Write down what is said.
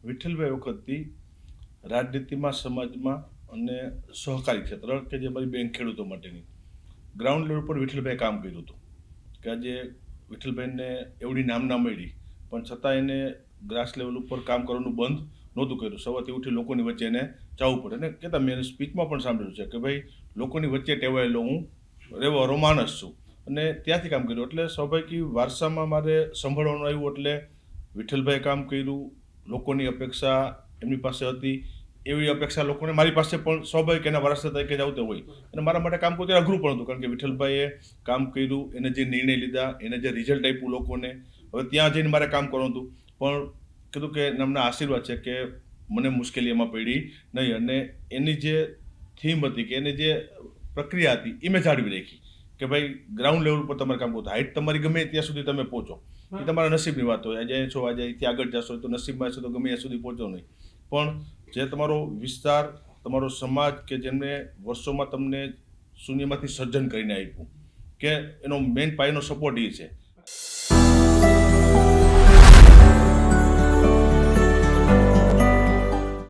વિઠ્ઠલભાઈ વખતથી રાજનીતિમાં, સમાજમાં અને સહકારી ક્ષેત્ર કે જે મારી બેંક ખેડૂતો માટેની ગ્રાઉન્ડ લેવલ પર વિઠ્ઠલભાઈએ કામ કર્યું હતું કે આજે વિઠ્ઠલભાઈને એવડી નામના મળી પણ છતાં એને ગ્રાસ લેવલ ઉપર કામ કરવાનું બંધ નહોતું કર્યું. સવારથી ઉઠી લોકોની વચ્ચે એને જવું પડે અને કહેતા મેં સ્પીચમાં પણ સાંભળ્યું છે કે ભાઈ લોકોની વચ્ચે ટેવાયેલો હું રહેવાનો માણસ છું અને ત્યાંથી કામ કર્યું. એટલે સ્વાભાવિક વારસામાં મારે સંભાળવાનું આવ્યું એટલે વિઠ્ઠલભાઈએ કામ કર્યું. લોકોની અપેક્ષા એમની પાસે હતી, એવી અપેક્ષા લોકોને મારી પાસે પણ સ્વાભાવિક એના વારસદાર તરીકે જ આવતો હોય અને મારા માટે કામ કરવું ત્યારે અઘરું પણ હતું કારણ કે વિઠ્ઠલભાઈએ કામ કર્યું, એને જે નિર્ણય લીધા, એને જે રિઝલ્ટ આપ્યું લોકોને, હવે ત્યાં જઈને મારે કામ કરવાનું હતું પણ કીધું કે એમના આશીર્વાદ છે કે મને મુશ્કેલી એમાં પડી નહીં અને એની જે થીમ હતી કે એની જે પ્રક્રિયા હતી એ મેં જાળવી રાખી કે ભાઈ ગ્રાઉન્ડ લેવલ ઉપર તમારે કામ કરવું. હાઇટ તમારી ગમે ત્યાં સુધી તમે પહોંચો, એ તમારા નસીબની વાત હોય. આજે છો, આજે અહીંથી આગળ જશો તો નસીબમાં હશે તો ગમે ત્યાં સુધી પહોંચો નહીં, પણ જે તમારો વિસ્તાર, તમારો સમાજ કે જેમને વર્ષોમાં તમને શૂન્યમાંથી સર્જન કરીને આપ્યું કે એનો મેઇન પાયાનો સપોર્ટ એ છે